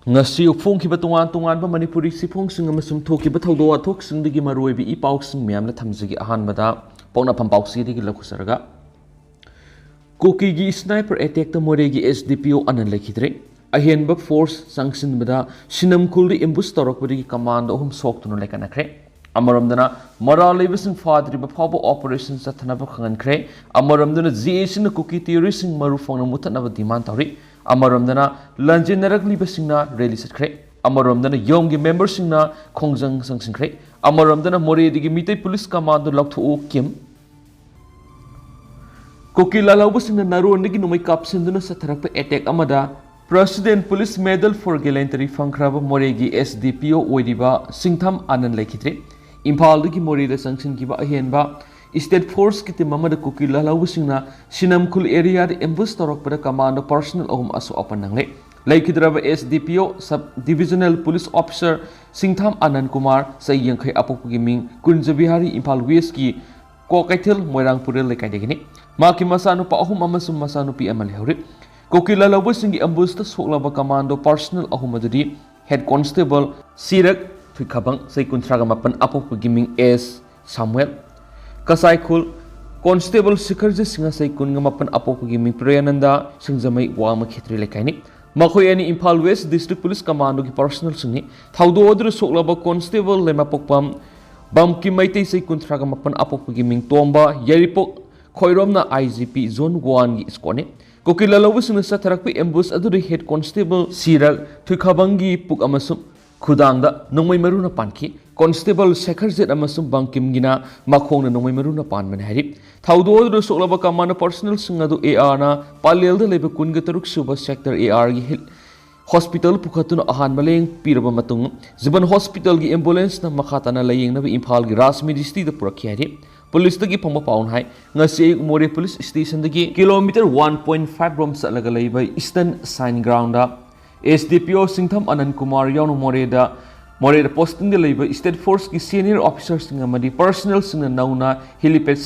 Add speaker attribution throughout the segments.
Speaker 1: ngasi ufongkiba tongan-tonganba Manipuri sifungsing amasung thokiba thawdo athokisingdagi maroibi ipausing miyamna thamjagi ahanbada pawnafam pausidagi lakusaraga Kuki gi sniper attack ta moregi SDPO anan lekhidre ahenba force sanctionbada sinamkuldi ambush torokbadagi command ahum soktuna lekanakhre amaramdana moral lebising fadriba phawba operation sathanaba khangankre amaramdana GSN Kuki terroristing marufangna muthanaba demand tawri amaramdana lanjenarakliba rally satkre amaramdana yomgi members singna khongjang sangsingkre amaramdana moredi gi mitai police command lakthu kim Kuki lalauba singna narondagi numai kapsinduna satharakpa attack amada President Police Medal for Gallantry fangkraba moregi SDPO oiriba singtham anan lekhidre Impal dagi morida sanction kiba ahenba State Force ki team amada Kuki lalauba singna sinamkhul area de ambush torokpada command personnel ahum asu apanangle laikhidraba SDPO sub divisional police officer Singtham Anand Kumar sai yangkhai apokgi ming Kunjabihari Impal West ki Kokaithil Moirangpuril lekaidegini maki masanu pa ahum amasum masanu pi amal hori Kuki lalauba singi ambush ta soklaba commando personnel ahum adudi head constable Sirak Thikhabang sai kuntraga mapan apokgi ming S Samuel Kasai Khul Constable Sikharji Singha sai kunga mapan apokgi ming Priyananda Singjamai Wama Khetri lekaini Makhoi ani Impal West District Police Commando ki personnel singni thawdo odru soklaba constable lema pokpam bamki maitei sai kuntraga mapan apokgi ming Tomba Yaripok Khoiromna IGP Zone 1 gi skone Kuki lalauba singna satharakpi ambush adu head constable Sirak Thikhabangi puk amasum khudangda nongmai maruna panki Constable Sekharjit amasum bangkim gina makhongna nongmai maruna panman hari thawdo odru soklaba command personnel singadu AR na palelda leba kunga taruk suba sector AR gi hospital pukhatuna ahan maleng piraba matung ziban hospital gi ambulance na makhatana layeng na Imphal gi Rasmi district da purakhi hari police dagi phangba paun hai ngasi more police station dagi kilometer 1.5 rom salaga leiba eastern sign ground da SDPO Singtham Anand Kumar Yawnu Moreda posting the labor State Force ki senior officers sing amadi personnel sing nauna helipad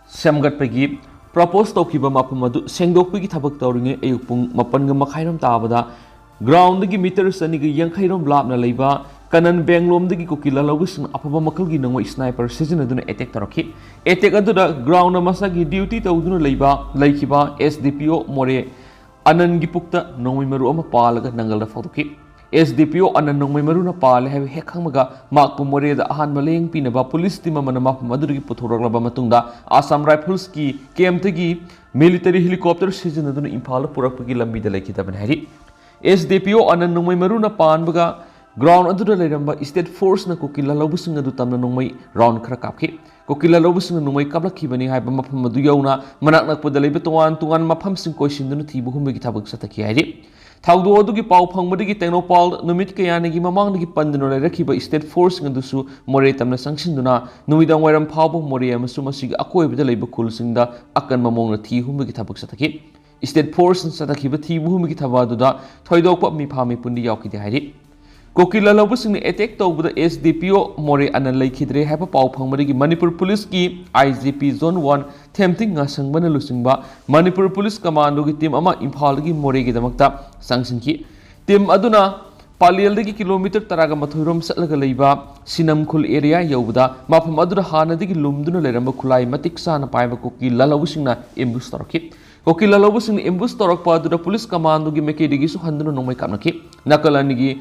Speaker 1: samgat pagi propose tokiba mapamadu sengdokpi gi thabak tawringe ayupung mapan ga makhairam tabada ground gi meter sani gi yankhairam lapna leiba kanan benglom dagi Kuki lalauba sing apaba makal gi nangoi sniper season aduna attack tarakhi attack aduna ground masa gi duty tawduna leiba laikhiba SDPO More Anand gi pukta nongmai maru ama palaga nangal da fawduki SDPO Anand nongmai maru na pal have hekhangmaga makpu more da ahan maleng pinaba police team amana map madurgi puthoraglaba matungda Assam Rifles ki KM gi military helicopter season aduna Imphal purakpagi lambi da lekhitabani hari SDPO Anand nongmai maru na panbaga ground aduna leiramba State Force na Kuki lalauba sing adu tamna nongmai round khara kapki Kuki lalauba sing nongmai kaplakhibani haiba mafam adu yauna manak nakpada leiba tungan mafam sing koisinduna thibu humbegi thabak satakhi hari thawdo adugi pau phangmadagi Technopal numit kayanigi mamangdagi panduna leirakhiba State Force ngadusu more tamna sangsinduna numidang wairam phawba more amasu masigi akoibada leiba khulsingda akan mamongna thi humbegi thabak satakhi State Force satakhiba thibu humbegi thabaduda thoidokpa mi phami pundi yaukide hari Kuki lalauba singni attack tawbada SDPO More anan leikhidre haiba pau phangmadagi Manipur Police ki IGP Zone 1 themting nga sangbana lusingba Manipur Police Commando gi team ama Imphal gi More gi damakta sangsinki team aduna Palel dagi kilometer taraga mathoirom satlaga leiba Sinamkhul area yawbada mafam aduna hanadagi lumduna leiramba khulai matik sana paiba Kuki lalauba singna ambush tarakhi Kuki lalauba singni ambush tarakpa aduna Police Commando gi mekedigi su handuna nongmai kapnaki nakalani gi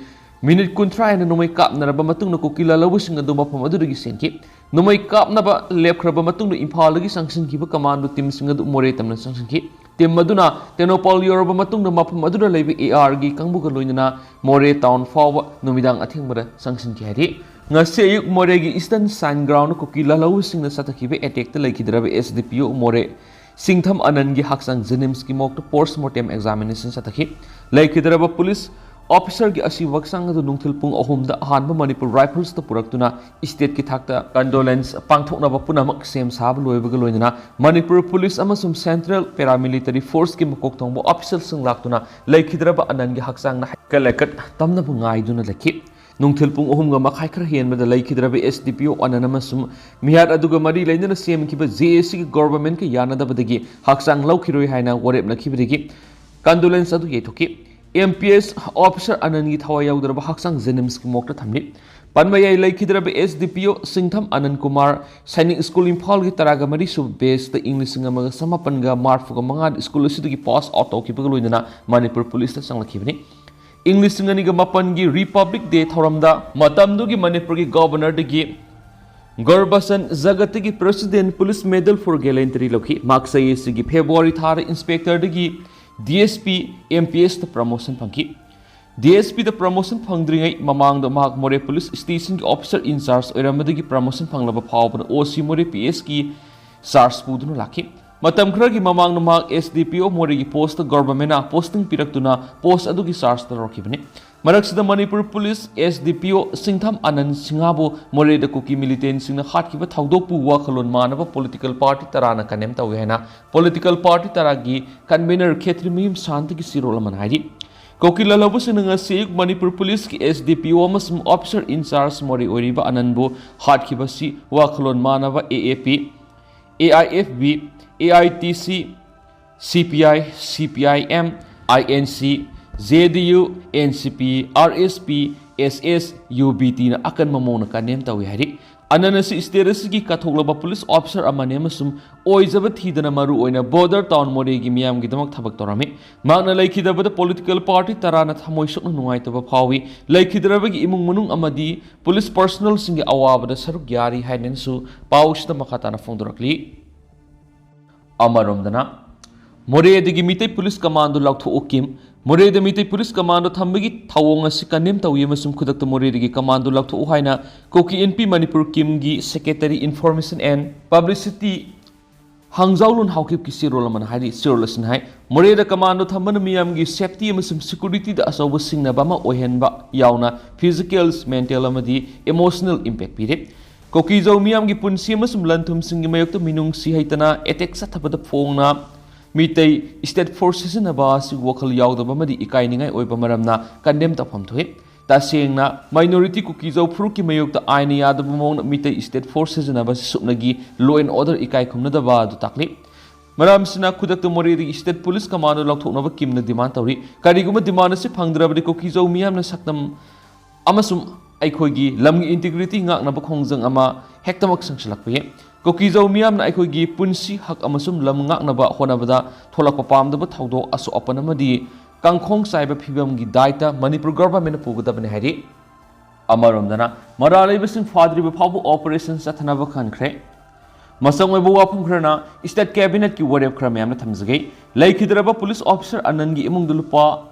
Speaker 1: Minute kuntra na numay kap na raba matung na Kuki lalauba sing adu mapam adu rigi senki numay kap na ba lep raba matung na Imphal lagi sangsin ki ba commando team sing adu more tam na sangsin ki team maduna Technopal yoraba matung na mapam adu na leiba AR gi kangbu ka loina more town fawa numidang athing bara sangsin ki hari ngasi ayuk more gi eastern sign ground Kuki lalauba sing na sataki ba attack ta laikhidraba SDPO More Singtham Anand gi haksang Jenims ki mok post mortem examination sataki laikhidraba police Officer ki asi waksang adu nungthil pung ahumda ahanba Manipur Rifles ta puraktuna state ki thakta condolence pangthokna ba punamak sem sab loibaga loinana Manipur Police amasum Central Paramilitary Force ki makok thongbo official sing laktuna laikhidraba Anand gi haksang na kalekat tamna bu ngai duna lakhi nungthil pung ahumga makhai khar henba da laikhidraba SDPO Anand amasum mihar aduga mari leinana sem ki ba JSC ki government ki yanada badagi haksang laukhiroi haina warep nakhibadagi condolence adu yethoki MPS Officer Anand Thawai Yadraba Haksang Zenims Mokta Thamni. Panmaya Laikidraba SDPO Singtham Anand Kumar, Sainik School in Paul Taraga Marisu base the English Singamaga Samapanga Marfuga Mangad School City Post Auto Kipaluina Manipur Police Sangakivni. English Singaniga Mapangi Republic Day Thoramda, Matamdugi Manipuri Governor de Gi Gorbasan Zagatigi President Police Medal for Gallantry Loki, Maksay Sigi February Thara Inspector de Gi, DSP MPS the promotion Punky. DSP the promotion Pangdring Mamang the Mark More Police Station Officer in Charge Eramadigi promotion Panglava Power OC More PS ki SARS Pudun Laki. Matamkragi Mamang the Mark SDPO Morigi post the government posting Piraktuna post Adugi SARS the Rockibini. Maraks the Manipur Police SDPO Singtham Anand Singabo More the Kuki militants in the Hatkiva Taudopu Wakalon Manava political party Tarana Kanemta Wehana political party Taragi convener Ketrimim Santiki Sirolaman Hairi. Kokila Labusinanga Sikh Manipur Police ki SDPO Masum Officer in Charge Mori Oriba Ananbo Hatkibasi Wakalon Manava AAP AIFB AITC CPI CPIM INC ZDU NCP RSP SS UBT na akan mamona kanem tawi hari ananasi isterasi kathoglaba police officer amane masum oizaba thidana maru oina border town moregi miyam gi damak thabak torami magna laikhidaba political party tarana thamoi sokna nuaitaba phawi laikhidraba gi imung munung amadi police personnel singi awaba da saruk yari hainensu paushda makhatana fongdorakli amaromdana Moredi Mitay Police Commando Lakto Okim, Moredi Mitay Police Commando Tambagi Tawonga Sikanem Tawimasum Kudak Moredi Commando Lakto Uhaina, Koki NP Manipur Kimgi, Secretary Information and Publicity Hangzaulun Haukip Kisirolaman Hari, Sirolasan Hai, Moreda Commando Tamanamiamgi, Safety Musum Security the Asawa Singna Bama Ohenba Yauna, Physical, Mental Amadi, Emotional Impact Period. Koki Zomiamgi Punsiamasum Lantum Singimayok Minung Sihaitana, Etexa Tabata Fona. Mitay State Forces na ba si wakal yaudaba madi ikainingai oiba maramna condemn tapam thoe tasengna minority kukizo fruki mayokta aini yadaba mong mitay State Forces na ba si supnagi law and order ikai khumna da ba du takli maram sina kudak to mori State Police Commando lokthokna ba kimna demand tawri kariguma demand si phangdrabadi kukizo miyam na saktam amasum aikhoigi lamgi integrity ngakna ba khongjang ama hektamak sangsalakpe Kokizo miyam na aikhoigi punsi hak amasum lam ngaknaba honabada tholakpa pamdaba thawdok aso apanamadi kangkhong saiba phibam gi daita Manipur government pugadabane hari amaromdana maralaibasin fadriba phabu operation sathanaba khankhre masangwaiba wafum khrana state cabinet ki warep khra mayamna thamjage laikhidraba police officer anangi imung dulupa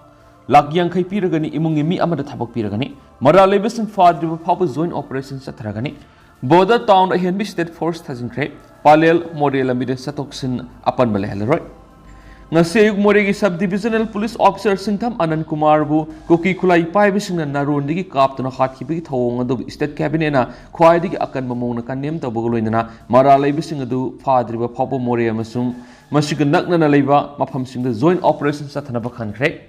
Speaker 1: lakyang khai piragani imungi mi amada thabak piragani maralaibasin fadriba phabu joint operation sathragani Border town a Henby State Force Tazinkre, Palel, Model Amid Satoksin upon Malahalroy. Nasayug Moregi Subdivisional Police Officer Sintam Anand Kumarbu, Koki Kulai Pibising and Narundigi Captain of Hatkipi Tawong of State Cabinet, Quaidi Akan Mamona Kanem Tabogolina, Marala Bisingadu, Padriba Papa Moria Masum, Masikan Nakna Leva, Mapam Sing the Joint Operation Satanaba Country.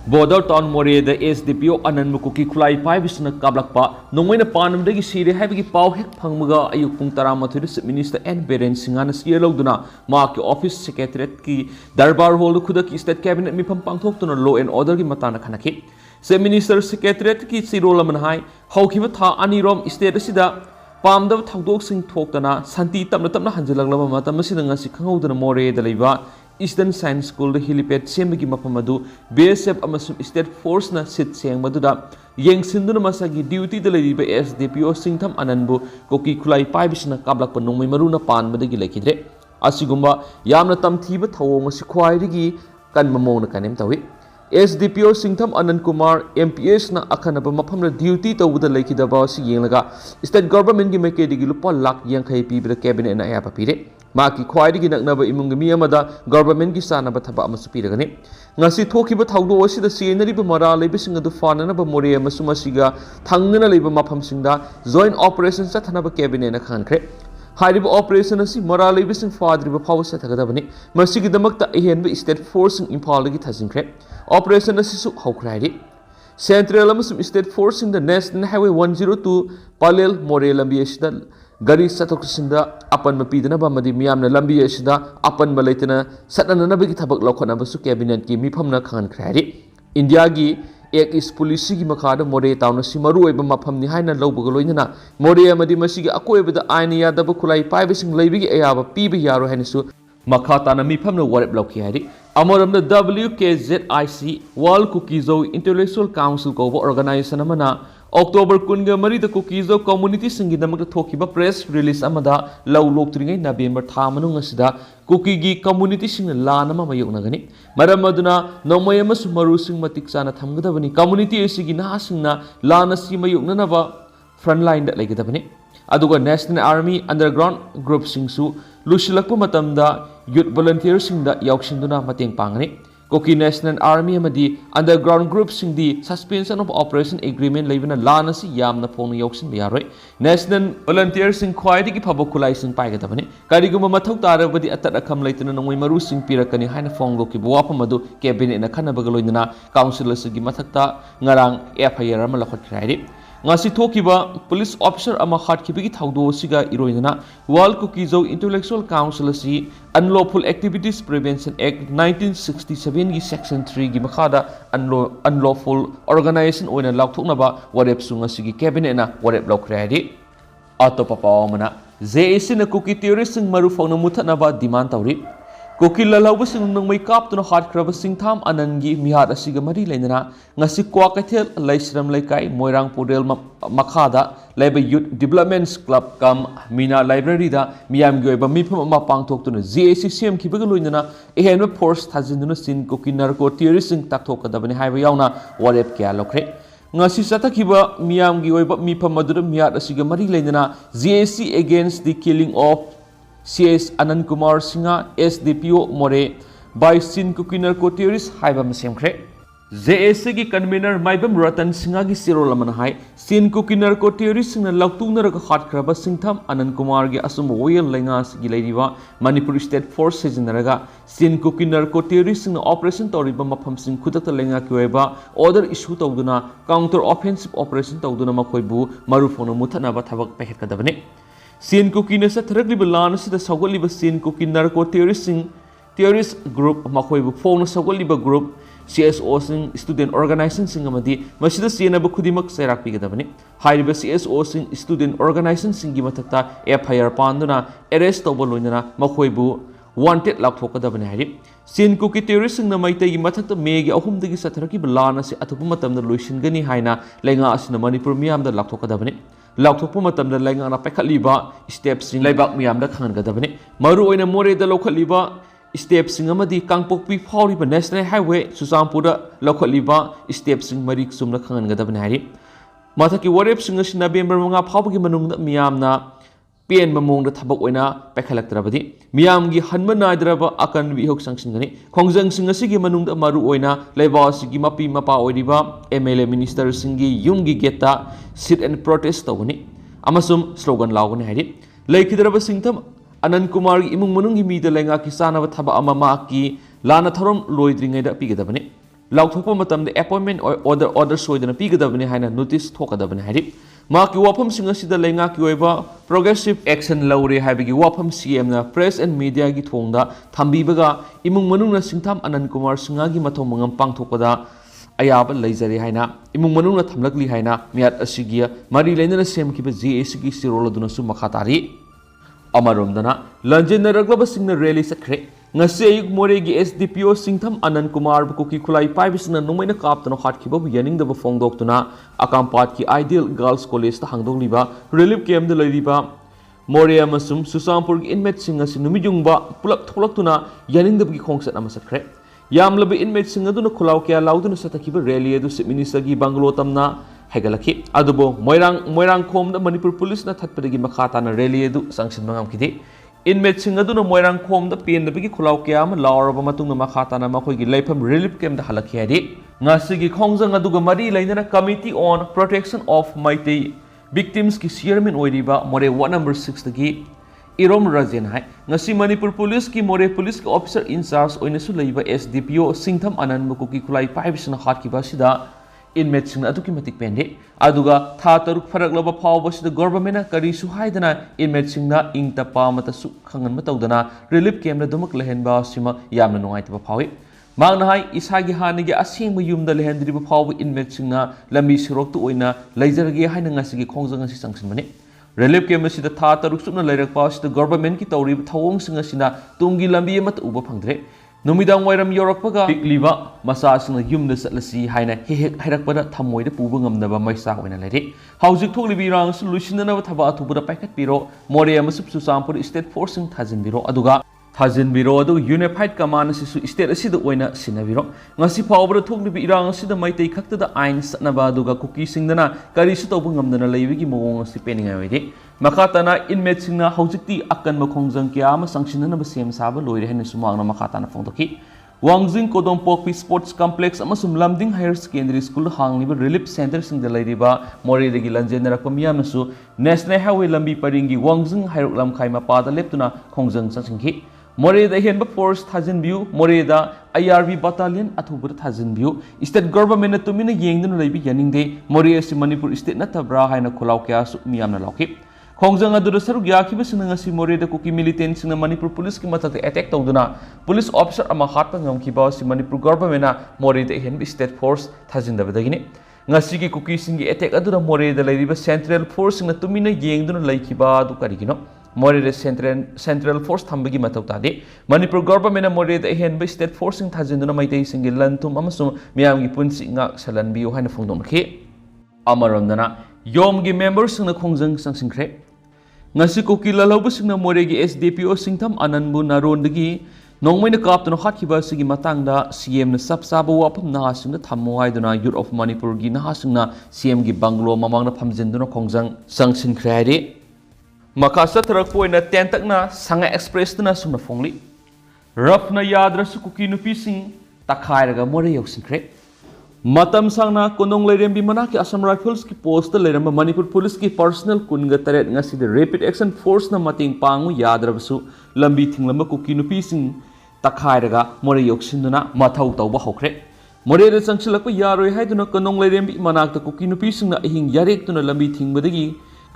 Speaker 1: Border town more the SDPO Anand Mukuki Kulai Pibisna Kablakpa, no when a panam de Siri having Pau Hek Pangmaga Ayuk Puntarama Minister and Beren Singana Sierra Duna, Mark Office Secretariat Ki, Darbar Holo Kudaki State Cabinet Mipam Pangtok to Law and Order Matana Kanaki, Se Minister Secretariat Ki Sirolaman High, Hokimata Anirom State Sida, Palm the Tagdok Sing Tokana, Santi Tamna Hanjalama Matamasidanga Sikau the More the Leva. Eastern Science School the helipad sembagi mapamadu BSF amasum State Force na sit seng maduda yeng sinduna masagi duty the lady by SDPO Singtham Ananbu Koki Kulai Pibisna Kablak Panumi Maruna Pan Madagi Lakidre Asigumba Yamna Tam Tiba Tawong Siquairigi Kan Mamona Kanem Tawi SDPO Singtham Anand Kumar MPS na akanaba mapamna duty to the Lakidaba si yengaga State Government gi mekedi gi lupa lak yang khai pi the cabinet na ya papire Maki Quaidi Naknaba Imungami Amada, government Gisana Bataba Masupiragani. Nasi Tokiba Taudo was the scenery Mara Labising of the Fanana Moria Masumasiga, Tangana Labor Mapam Sinda, joint operations at Hanaba cabinet in a country. Hariba operation as Mara Labising Father of Power Satakadabani, Masigi the Makta Ahenby State Force in Impalagi Tazinkre. Operation as how cried Central Muslim State Force in the National Highway 102, Palel Morel Ambiashidal. Gari Satoksinda, upon Mapidana Bamadi Miam Lambi Shida, upon Malatana, Satanabagi Tabak Lokana Basu cabinet, give me Pamna Khan Cradi. India की एक इस police की मखाद मोरे ताउन मरुब मफमनी है लौबग लोइनना मोरे अकोबद आइन यादव खुलाई पाइबसिंग लेबिगी अयाब पीब यारो हैनसु मखा ताना मिफमन वरेप लौखी है अमरम WKZIC world Kuki Zo intellectual council कौब ऑर्गेनाइजेशन अमना अक्टोबर 10 कुकीजो कम्युनिटी थोकीब प्रेस रिलीज लौ लोक्तरीngay नवेम्बर था मनुंग कुकी की कम्युनिटी लान मायोगनी मरम नौमय मरुसिंग मतिक चाना थमगदबनी कम्युनिटी नहासिंगना लान असि मायोगनब फ्रंट लाइन लेगदबनी अदुगा नेशनल आर्मी अंडरग्राउंड ग्रुप सिंगसु लुसिलक्प मतमदा यूथ वॉलंटियर सिंगदा यावसिंदुना मतेंग पांगनी Kuki national army underground group सिंगदी सस्पेंशन ऑफ ऑपरेशन एग्रीमेंट लेबना लान असि यामना फोन यावसिन यारोय नेशनल वॉलंटियर सिंग ख्वाइदगी फबो खुलाई सिंग पाइगदबनी करिगुम मथौ तारबदी अतत अखम लेतना नोंमै मरु सिंग पिरकनी हाइना फोंगलोकी वाफम अदु कैबिनेट ना खनबग लोइना काउंसिल असगी मथक्ता ngarang FIR ama lakhotkhrai ngasi thokiba police officer ama khatkhibigi thaudo siga iroinana World Kukizo Intellectual Council asi Unlawful Activities Prevention Act 1967 gi section 3 gi makhada unlawful organization oina laukthoknaba warep sunga sigi cabinet na warep laukhrai atopa pawmana JAC na kuki terrorist sing maru fauna muthanaba demand tawri Kuki ललौबसिंग नोंमै कापतुना हाटख्रब सिंगथाम आनंदगी मिहाद असिगा मरी लेना ngasi kwa kaithel laisram laikai moirang podel makhada leba youth development club kam mina library da miyam gi oiba mifam ama pangthoktuna JAC sem khibaga loinana ehenba force thajinduna sin kuki narco terrorism takthokadabani haiba yauna warep kya lokre ngasi satakhiba miyam gi oiba mifam madura mihad asiga mari leina JAC against the killing of CS Anand Kumar Singha SDPO More by Sin Kuki Narco Terrorist Haibam Semkre JAC की convenor Maibam Ratan Singh की सिरोल है सिन Kuki narco terrorist लौटूनरग हाटख्रब सिंथम आनंद कुमार की असुम वोयल लैंगासगी लेरिबा मणिपुर स्टेट फोर्स सिजनरगा सिन कुकी नर्को टेररिस्ट ऑपरेशन तौरिबा मफमसिंग खुदत लैंगा की ओइबा ऑर्डर इशू तौदुना काउंटर ऑफेंसिव ऑपरेशन तौदुना मखोइबु मरुफोन मुथनबा थबक पेखकदबने सिन कुकी ने सथरगलिब लान सिदा सौगलिब सिन कुकी नर्को टेररिस्ट ग्रुप मखोइबु फोन सौगलिब ग्रुप CSO सिंग स्टूडेंट ऑर्गेनाइजेशन सिंग अमदी मसिदा सेनब खुदिमक सेराक पिगदबनी हाइरिबा CSO सिंग स्टूडेंट ऑर्गेनाइजेशन सिंग की मथक्ता FIR पांदुना अरेस्ट तौब लोइना मखोइबु वांटेड लाखोकदबनी हाइरि सिन कुकी टेररिस्ट सिंग मैतै की मथक्ता मेगी अहुमदगी सथरकी लान असे अथुप मतमदा लोइसिनगनी हाइना लेंगा असिना मणिपुर मियामदा लाखोकदबनी लाखोकप मतमदा लेंगा पैखलिबा स्टेप सिंग लेबाक मियामदा खंगदबनी मरु ओइना मोरेदा लौखलिबा स्टेप सिंग अमदी कांगपोकपी फाउरिबा नेशनल हाईवे सुचामपुर लौखलिबा स्टेप सिंग मरी सुमना खंगनगदबनी हाइरि माथकी वरेप सिंग असि नवेम्बर 5 फाउबगी मनुंगदा मियामना पेन ममोंगदा थबक ओइना पैखलक्तरबदी मियामगी हन्म नाइद्रबा अकन विहोक संगसिंगनी खोंगजंग सिंग असिगी मनुंगदा मरु ओइना लेबासिगी मपी मपा ओइरिबा MLA मिनिस्टर सिंगी युमगी गेटा सिट एंड प्रोटेस्ट तौगनी अमसुम स्लोगन लाउगनी हाइरि लेखिदरबा सिंगथम आनंद कुमार की इमुंग मनुंग मीद लेंगा की सानब थब अमा की लाना थरम लोइद्रिंगैदा पीगदबनी लाउथोप मतमद अपॉइंटमेंट ऑर्डर सोइदना पीगदबनी हाइना नोटिस थोकदबनी हाइरि माकी वाफम सिंग असिदा लेंगा की ओइबा प्रोग्रेसिव एक्शन लौरे हाइबगी वाफम CM ना प्रेस एंड मीडिया की थोंगदा थंबीबगा इमुंग मनुंगना सिंगथाम आनंद कुमार सिंगा की मथौ मंगम पांगथोकदा अयाब लैजरे हाइना इमुंग मनुंगना थमलकली हाइना मियात असिगी मरी लेनना सेमखिबा JAC की सिरोल दुनसु मखातारी अमरोमदना लंजेनरगलब सिंगना rally सखरे ngasi ayuk moregi SDPO singtham Anand Kumar bukuki khulai paibisna numaina kaptana khatkiba yaningdaba fongdoktuna akampat ki Ideal Girls College ta hangdongliba relief camp da leiriba Moria masum Susampur ki inmate sing asi numijungba pulak tholaktuna yaningdaba ki khongsat ama sakre yamlabi inmate sing aduna khulaw kya lauduna satakiba rally adu chief minister gi banglo tamna hagalaki adubo moirang khom da Manipur police na thatpadagi makhata na rally adu sanction mangam kidi inmate sing aduna moirang khom da pen da bigi khulaw kya ma lawraba matung na makhata na makhoi gi leifam relief camp da halaki hadi ngasi gi khongjang aduga mari lainana committee on protection of Maitai victims ki chairman oiriba more ward number 6 dagi Irom Rajen hai ngasi Manipur police ki more police ki officer in charge oinasu leiba SDPO singtham Anand mukuki khulai paibisna khatkiba sida inmate sing aduki matik pende aduga tha taruk farak loba phawba sida government na kari su haidana inmate sing na ingta pa mata su khangan ma tawdana relief camp na dumak lehenba sima yamna nungai ta phawi ꯃꯍꯥꯛꯅ ꯍꯥꯏ ꯏꯁꯥꯒꯤ ꯍꯥꯟꯅꯒꯤ ꯑꯁꯦꯡꯕ ꯌꯨꯝꯗ ꯂꯩꯍꯟꯗ꯭ꯔꯤꯕ ꯐꯥꯎꯕ ꯏꯟꯃꯦꯠꯁꯤꯡꯅ ꯂꯝꯕꯤ ꯁꯣꯔꯣꯛꯇ ꯑꯣꯏꯅ ꯂꯩꯖꯔꯒꯦ ꯍꯥꯏꯅ ꯉꯁꯤꯒꯤ ꯈꯣꯡꯖꯪ ꯑꯁꯤ ꯆꯪꯁꯤꯟꯕꯅꯤ ꯔꯤꯂꯤꯐ ꯀꯦꯝꯞ ꯑꯁꯤꯗ ꯊꯥ 6 ꯆꯨꯞꯅ ꯂꯩꯔꯛꯄ ꯑꯁꯤꯗ ꯒꯚꯔꯟꯃꯦꯟꯠꯀꯤ ꯇꯧꯔꯤꯕ ꯊꯧꯑꯣꯡꯁꯤꯡ ꯑꯁꯤꯅ ꯇꯨꯡꯒꯤ ꯂꯝꯕꯤ ꯑꯃꯠꯇ ꯎꯕ ꯐꯪꯗ꯭ꯔꯦ ꯅꯨꯃꯤꯗꯥꯡ ꯋꯥꯏꯔꯝ ꯌꯧꯔꯛꯄꯒ ꯄꯤꯛꯂꯤꯕ ꯃꯆꯥꯁꯤꯡꯅ ꯌꯨꯝꯗ ꯆꯠꯂꯁꯤ ꯍꯥꯏꯅ ꯍꯦꯛ ꯍꯥꯏꯔꯛꯄꯗ ꯊꯃꯣꯏꯗ ꯄꯨꯕ ꯉꯝꯗꯕ ꯃꯩꯁꯥ ꯑꯣꯏꯅ ꯂꯩꯔꯦ ꯍꯧꯖꯤꯛ ꯊꯣꯛꯂꯤꯕ ꯏꯔꯥꯡ ꯑꯁꯤ ꯂꯣꯏꯁꯤꯟꯅꯅꯕ ꯊꯕꯛ ꯑꯊꯨꯕꯗ ꯄꯥꯏꯈꯠꯄꯤꯔꯣ ꯃꯣꯔꯦ ꯑꯃꯁꯨꯡ ꯆꯨꯔꯆꯥꯟꯄꯨꯔ ꯁ꯭ꯇꯦꯠ ꯐꯣꯔꯁꯁꯤꯡ ꯊꯥꯖꯤꯟꯕꯤꯔꯣ ꯑꯗꯨꯒ ꯌꯨꯅꯤꯐꯥꯏꯗ ꯀꯃꯥꯟ ꯑꯁꯤꯁꯨ ꯁ꯭ꯇꯦꯠ ꯑꯁꯤꯗ ꯑꯣꯏꯅ ꯁꯤꯟꯅꯕꯤꯔꯣ ꯉꯁꯤ ꯐꯥꯎꯕꯗ ꯊꯣꯛꯂꯤꯕ ꯏꯔꯥꯡ ꯑꯁꯤꯗ ꯃꯩꯇꯩ ꯈꯛꯇꯗ ꯑꯥꯏꯟ ꯆꯠꯅꯕ ꯑꯗꯨꯒ ꯀꯨꯀꯤꯁꯤꯡꯗꯅ ꯀꯔꯤꯁꯨ ꯇꯧꯕ ꯉꯝꯗꯅ ꯂꯩꯕꯒꯤ ꯃꯑꯣꯡ ꯑꯁꯤ ꯄꯦꯟꯅꯤꯡꯉꯥꯏ ꯑꯣꯏꯗꯦ ꯃꯈꯥ ꯇꯥꯅ ꯏꯟꯃꯦꯠꯁꯤꯡꯅ ꯍꯧꯖꯤꯛꯇꯤ ꯑꯀꯟꯕ ꯈꯣꯡꯖꯪ ꯀꯌꯥ ꯑꯃ ꯆꯪꯁꯤꯟꯅꯅꯕ ꯁꯦꯝ ꯁꯥꯕ ꯂꯣꯏꯔꯦ ꯍꯥꯏꯅꯁꯨ ꯃꯍꯥꯛꯅ ꯃꯈꯥ ꯇꯥꯅ ꯐꯣꯡꯗꯣꯛꯈꯤ ꯋꯥꯡꯖꯤꯡ ꯀꯣꯗꯣꯝꯄꯣꯛꯄꯤ ꯁ꯭ꯄꯣꯔꯠꯁ ꯀꯝꯄ꯭ꯂꯦꯛꯁ ꯑꯃꯁꯨꯡ ꯂꯝꯗꯤꯡ ꯍꯥꯌꯔ ꯁꯦꯀꯦꯟꯗꯔꯤ ꯁ꯭ꯀꯨꯜ ꯍꯥꯡꯂꯤꯕ ꯔꯤꯂꯤꯐ ꯁꯦꯟꯇꯔꯁꯤꯡꯗ ꯂꯩꯔꯤꯕ ꯃꯣꯔꯦꯗꯒꯤ ꯂꯟꯖꯦꯟꯅꯔꯛꯄ ꯃꯤꯌꯥꯝꯅꯁꯨ ꯅꯦꯁꯅꯦꯜ ꯍꯥꯏꯋꯦ ꯂꯝꯕꯤ ꯄꯔꯤꯡꯒꯤ ꯋꯥꯡꯖꯤꯡ ꯍꯩꯔꯣꯛ ꯂꯝꯈꯥꯏ ꯃꯄꯥꯗ ꯂꯦꯞꯇꯨꯅ ꯈꯣꯡꯖꯪ ꯆꯪꯁꯤꯟꯈꯤ ꯃꯣꯔꯦꯗ ꯑꯍꯦꯟꯕ ꯐꯣꯔꯁ ꯊꯥꯖꯤꯟꯕꯤꯌꯨ ꯃꯣꯔꯦꯗ IRB ꯕꯠꯇꯥꯂꯤꯌꯟ ꯑꯊꯨꯕꯗ ꯊꯥꯖꯤꯟꯕꯤꯌꯨ ꯁ꯭ꯇꯦꯠ ꯒꯚꯔꯟꯃꯦꯟꯠꯅ ꯇꯨꯃꯤꯟꯅ ꯌꯦꯡꯗꯨꯅ ꯂꯩꯕ ꯌꯥꯅꯤꯡꯗꯦ ꯃꯣꯔꯦ ꯑꯁꯤ ꯃꯅꯤꯄꯨꯔ ꯁ꯭ꯇꯦꯠ ꯅꯠꯇꯕ꯭ꯔꯥ ꯍꯥꯏꯅ ꯈꯨꯜꯂꯥꯎ ꯀꯌꯥꯁꯨ ꯃꯤꯌꯥꯝꯅ ꯂꯥꯎꯈꯤ ꯈꯣꯡꯖꯪ ꯑꯗꯨꯗ ꯁꯔꯨꯛ ꯌꯥꯈꯤꯕꯁꯤꯡꯅ ꯉꯁꯤ ꯃꯣꯔꯦꯗ ꯀꯨꯀꯤ ꯃꯤꯂꯤꯇꯦꯟꯠꯁꯤꯡꯅ ꯃꯅꯤꯄꯨꯔ ꯄꯨꯂꯤꯁꯀꯤ ꯃꯊꯛꯇ ꯑꯦꯇꯦꯛ ꯇꯧꯗꯨꯅ ꯄꯨꯂꯤꯁ ꯑꯣꯐꯤꯁꯔ ꯑꯃ ꯍꯥꯠꯄ ꯉꯝꯈꯤꯕ ꯑꯁꯤ ꯃꯅꯤꯄꯨꯔ ꯒꯚꯔꯟꯃꯦꯟꯠꯅ ꯃꯣꯔꯦꯗ ꯑꯍꯦꯟꯕ ꯁ꯭ꯇꯦꯠ ꯐꯣꯔꯁ ꯊꯥꯖꯤꯟꯗꯕꯗꯒꯤꯅꯤ ꯉꯁꯤꯒꯤ ꯀꯨꯀꯤꯁꯤꯡꯒꯤ ꯑꯦꯇꯦꯛ ꯑꯗꯨꯗ ꯃꯣꯔꯦꯗ ꯂꯩꯔꯤꯕ ꯁꯦꯟꯇ꯭ꯔꯦꯜ ꯐꯣꯔꯁꯁꯤꯡꯅ ꯇꯨꯃꯤꯟꯅ ꯌꯦꯡꯗꯨꯅ ꯂꯩꯈꯤꯕ ꯑꯗꯨ ꯀꯔꯤꯒꯤꯅꯣ ꯃꯣꯔꯦꯗ ꯁꯦꯟꯇ꯭ꯔꯦꯜ ꯐꯣꯔꯁ ꯊꯝꯕꯒꯤ ꯃꯊꯧ ꯇꯥꯗꯦ ꯃꯅꯤꯄꯨꯔ ꯒꯚꯔꯟꯃꯦꯟꯠꯅ ꯃꯣꯔꯦꯗ ꯑꯍꯦꯟꯕ ꯁ꯭ꯇꯦꯠ ꯐꯣꯔꯁꯁꯤꯡ ꯊꯥꯖꯤꯟꯗꯨꯅ ꯃꯩꯇꯩꯁꯤꯡꯒꯤ ꯂꯟ ꯊꯨꯝ ꯑꯃꯁꯨꯡ ꯃꯤꯌꯥꯝꯒꯤ ꯄꯨꯟꯁꯤ ꯉꯥꯛ ꯁꯦꯜꯍꯟꯕꯤꯌꯨ ꯍꯥꯏꯅ ꯐꯣꯡꯗꯣꯛꯅꯈꯤ ꯑꯃꯔꯣꯝꯗꯅ ꯌꯣꯝꯒꯤ ꯃꯦꯝꯕꯔꯁꯤꯡꯅ ꯈꯣꯡꯖꯪ ꯆꯪꯁꯤꯟꯈ꯭ꯔꯦ ngasi kuki lalaubasigna moregi SDPO singtham ananbu narondagi nongmaina kaptuna hatkiba sigi matangda CM na sapsaba wapam nahasingna thammo haiduna Youth of Manipur gi nahasingna CM gi banglo mamangna phamjinduna khongjang sangsin khrairi maka satrak poina tentakna sanga express tuna sumna phongli RAF na Yadrasu Kuki Nupi sing takhairaga more yausinkre matam sangna kondong leirembi manaki Assam Rifles ki post leiramba Manipur Police ki personal kunga taret ngasi de Rapid Action Force na mating pangu yadrabsu lambi thinglamba Kuki Nupi sing takhairaga more yoksinduna mathau tauba hokre more de changsilakpa yaroi haiduna kondong leirembi manakta Kuki Nupi sing na ahing yarek tuna lambi thingbadagi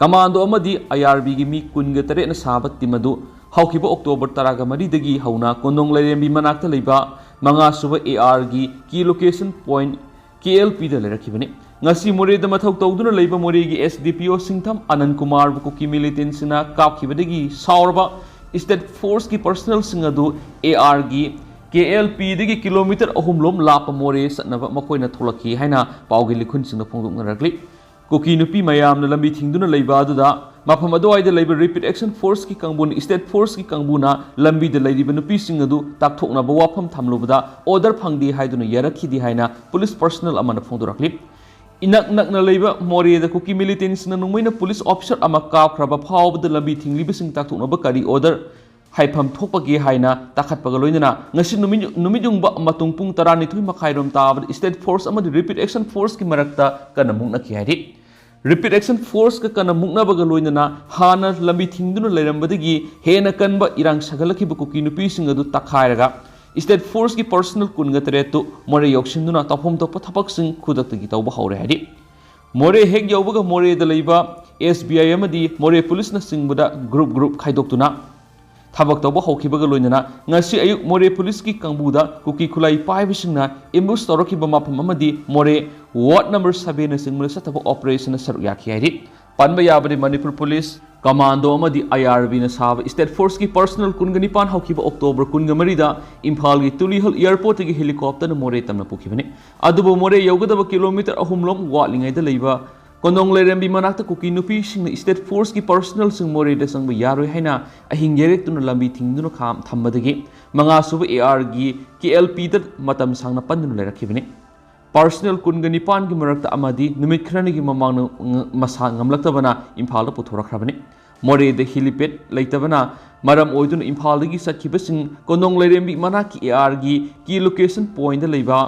Speaker 1: commando amadi IRB gi mi kunga taret na sabat timadu haukiba October 13 dagi hauna kondong leirembi manakta leiba manga suba AR gi key location point KLP da lerakibani ngasi more da mathau tawduna leiba more gi SDPO singtham Anand Kumar bu kuki militant sina kapkhibadagi saurba state force ki personal singadu AR gi KLP dagi kilometer ahumlom lapa more satnaba makoina tholaki haina pawgi likhun singna phongdok narakli kuki nupi mayam na lambi thingduna leiba aduda mafam adoi da leiba Rapid Action Force ki kangbun state force ki kangbuna lambi da leiba nupi singadu takthokna ba wafam thamlubada order phangdi haiduna yarakhidi haina police personnel amana phongdorakli inak nakna leiba more da kuki militants na nungmaina police officer ama kapkhraba phawbada lambi thingliba sing takthokna ba kari order haifam thokpage haina takhatpaga loinana ngasi numijungba matung pung 12 makhairom tabad state force amadi Rapid Action Force ki marakta kana muknakhi hairi Rapid Action Force ka kana muknabaga loinana hana lambi thingduna leirambadagi hena kanba irang sagalakhiba kuki nupi singadu takhairaga state force ki personal kunga taretu more yoksinduna tafom topa thapak sing khudaktagi tawba hore hari more hek yawbaga more da leiba SBI amadi more police na singbuda group khaidoktuna thabak tawba hokhibaga loinana ngasi ayuk more police ki kangbuda kuki khulai paibisingna ambush tawrakhiba mafam amadi more ward number 7 na singmula sataba operation na saru yakhi hairi panba yabadi Manipur Police commando amadi IRB na saba state force ki personal kungani pan hokhiba October 13 da Imphal gi Tulihal airport gi helicopter na more tamna pukhibani adubo more yogadaba kilometer ahumlom watlingai da leiba kondong leirembi manakta kuki nupi sing state force ki personal sing more da sangba yaroi haina ahing yerek tuna lambi thingduna kham thambadagi manga suba AR gi KLP da matam sangna pandunu leirakhibani personal kungani pan gi marakta amadi numit khrani gi mamang masa ngamlaktabana Imphal da puthorakhrabani more da helipad leitabana maram oidun Imphal gi sakhibasing kondong leirembi manaki AR gi key location point da leiba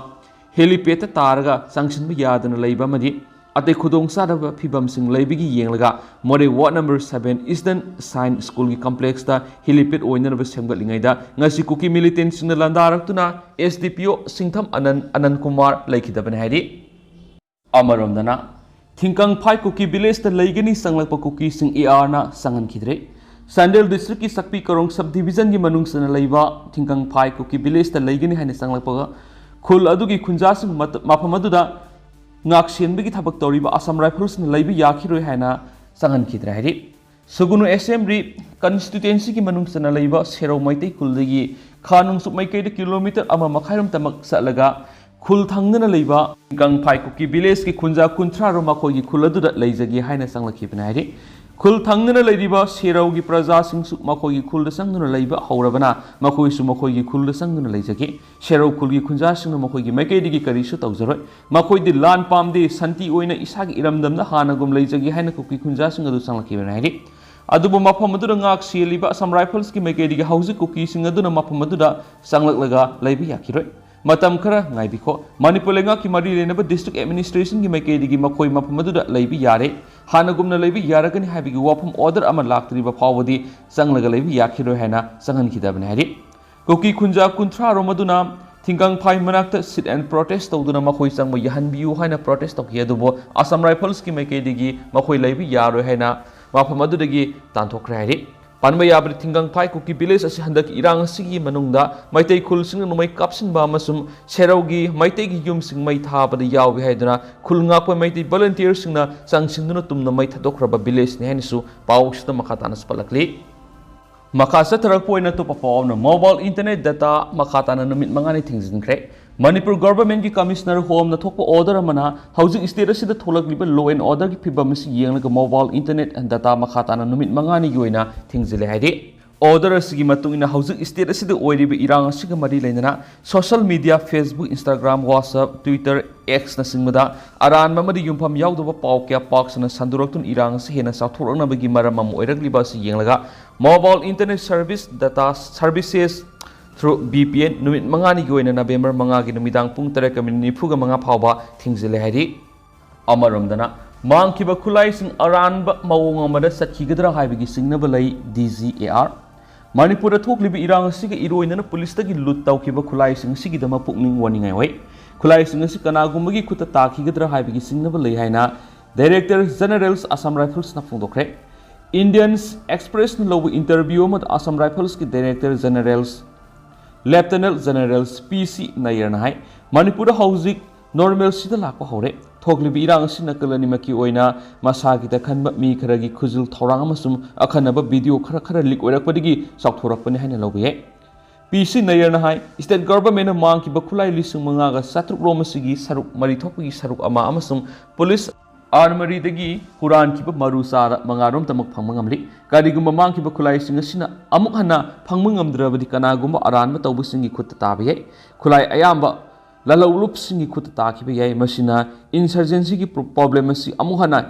Speaker 1: helipad ta taraga sanction bi yadana leiba madi atei khudong sadaba phibam sing leibigi yenglaga more ward number 7 Eastern Science School gi complex ta helipad oinana semgatlingai da ngasi kuki militant sing landaraktuna SDPO singtham Anand Kumar laikhidabane hairi amaramdana thingkang phai kuki village ta leigani sanglakpa kuki sing AR na sangan khidre Sandel district ki sakpi karong subdivision ki manung sana laiba thingkang phai kuki village ta laigani haina sanglakpaga khul adugi khunjasing mafam aduda ngak sienbegi thabak toriba Assam Rifles na laibi yakhiroi haina sangan khidra hari Sugunu Assembly constituency ki manung sana laiba Serau Maitai kuldagi khanung sumai kai kilometer ama makhairam tamak salaga khul thangnana laiba thingkang phai kuki village ki khunja kunthra ro makhoi gi khul aduda laijagi haina sanglakibna hari khul thangnana laiba Serau gi praja singsu makhoi gi khul da sangduna laiba haurabana makhoi su makhoi gi khul da sangduna laijagi Serau khul gi khunja singna makhoi gi makai digi kari su tawjaroi makhoi di lan pamde santi oina isagi iramdamna hanagum laijagi haina kuki khunja sing adu sanglakibna hari adubu mafam aduda ngak sieliba Assam Rifles ki makai digi hausi kuki sing aduna mafam aduda sanglaklaga laibi yakiroi matam khara ngaibiko Manipur lenga ki mari lenaba district administration ki makai digi makhoi mafam aduda laibi yare hanagumna laibi yaragani habigi wafam order ama laktriba phawadi sanglaga laibi yakhiroi haina sangan khidabna hari kuki khunja kunthra romaduna thingkang phai manakta sit and protest tawduna makhoi sangma yahanbiu haina protest tawki adubo Assam Rifles ki makai digi makhoi laibi yaroi haina mafam adudagi tanthokra hari Panma yabri thingkang phai kuki village asi handak irang sigi manungda maitai khul sing numai kapsin ba masum Seraugi maitai gi yum sing mai tha bada yawi haiduna khul ngakpa maitai volunteer singna sangsinduna tumna mai thadokraba village ne hanisu pawsita makhatana spalakli makasa tarak poina to perform mobile internet data makhatana numit mangani thingjinkre Manipur government ki commissioner home na thokpa order amana housing state asida tholakliba law and order ki phibam si yenglaga mobile internet and data makhatana numit mangani gi oina thingzile haidi order asigi matungina housing state asida oiriba irang asiga mari leinana social media Facebook Instagram WhatsApp Twitter X na singmada aran mamadi yumpham yaudaba paw kya paksana sanduraktun irang si hena sathorna bagi maram am oiragliba si yenglaga mobile internet service data services through BPN numit mangani gi oina November mangagi numidang pung 3:40 phawba thingzile haidi amaromdana mangkiba khulai sing aranba mawong amada satkigadra haibigi singnaba lai DGAR Manipur thoklibi irang asiga iroinana police tagi lut tawkiba khulai sing sigidama pukning waningai wai khulai sing asi kanagumagi khuta takhigadra haibigi singnaba lai haina Director Generals Assam Rifles na phungdokre Indians Express na lobu interview amad Assam Rifles ki Director Generals Lieutenant Generals PC Nayarna hai Manipur housing normal sida lakpa hore thoklibi irang sina kalani maki oina masagi ta khanba mi kharagi khujul thorang amasum akhanaba video khara leak oirakpadigi sakthorakpani haina lobiye PC Nayarna hai state government mang ki bakhulai lisung manga ga satruk romasigi saruk mari thokpagi saruk ama amasum police Armory dagi Huran kiba marusa mangarom tamak phangmangamli karigumba mang kiba khulai singa sina amuk hana phangmangamdrabadi kanagumba aranba tawbu singi khutta tabiye khulai ayamba lalawlup singi khutta takiba yai masina insurgency ki problem asi amuk hana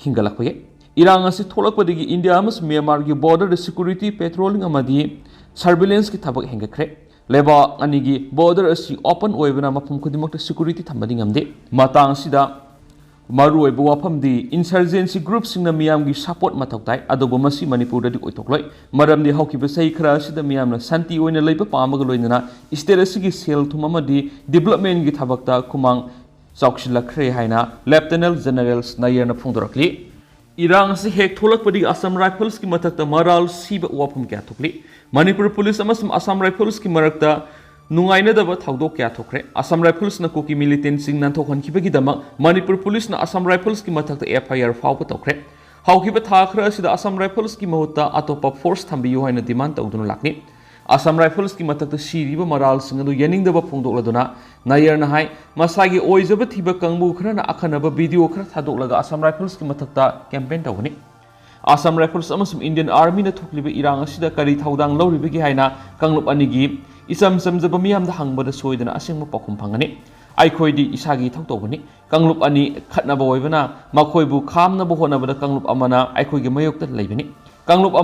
Speaker 1: hingalakpaye irang asi tholakpadagi India amas Myanmar gi border security patrolling amadi surveillance ki thabak hengakre leba anigi border asi open oibana mafum khudimokta security thambadi ngamde matang sida maru oibu wafamdi insurgency group singna miyamgi support mathoktai adobo masi Manipur dadi oitokloi maramdi haukiba sei khara sida miyamna santi oina leiba pamaga loinana state asigi sel thumamadi development gi thabakta kumang chaukshilakhre haina Lieutenant Generals Nayarna phungdorakli irang si hek tholakpadi Assam Rifles ki mathakta maral siba wafam kya thokli Manipur police amasum Assam Rifles ki marakta Nungaina daba thawdok kya thokre Assam Rifles na koki militant sing nan thokhan khibagi dama Manipur police na Assam Rifles ki mathakta FIR fawba tokre hawkiba thakhra sida Assam Rifles ki mahutta atopa force thambiyu haina demand tawduna lakni Assam Rifles ki mathakta siriba maral sing adu yaning daba phongdokladuna Nayarna hai masagi oizaba thiba kangbu khara na akhanaba video khara thadoklaga Assam Rifles ki mathakta campaign tawgani Assam Rifles amasum Indian Army na thokliba irang asida kari thaudang lawribagi haina kanglup anigi isam samjaba miyamda hangbada soidana asengma pakhum phangani aikhoidi isagi thoktobani kanglup ani khatnaba oibana makhoibu khamnaba honabada kanglup amana aikhoigi mayokta leibani kanglup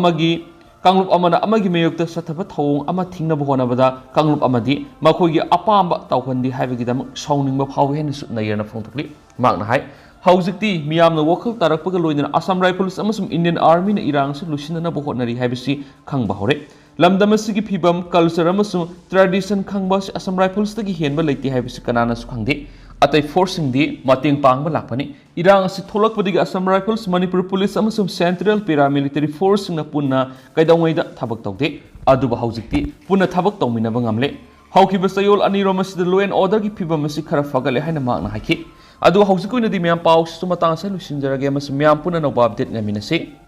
Speaker 1: amana amagi mayokta sathaba thawong ama thingnaba honabada kanglup amadi makhoigi apamba tawhandi haibagi dam sawningba phawi hen su Nayarna phongtokli makna hai haujikti miyamna wakhal tarakpaga loinana Assam Rifles amasum Indian Army na irang se lusinana bo honari haibisi khangba hore lamdamasigi phibam culture amasum tradition khangba Assam Rifles tagi henba leiti haibisi kanana su khangde अतई फोर्सिंगदी मतेंग पांगबा लाखपनी इरांग असि थोलकपदिग Assam rifles Manipur police अमसुंग central paramilitary फोर्सिंगना पुन्ना कैदौंगैदा थबक तौदे अदुबा हौजिक्ति पुन्ना थबक तौमिनबा ngamle हौखिबा चयोल अनिरोम असिदा लॉ एंड ऑर्डर की फिबम असि खरा फगले हाइना मागना हाइखि अदु हौजिकुइनदि म्याम पाउस मतंग से लुसिनजरगे म्याम पुन्ना नौबा अपडेट ngamiनसे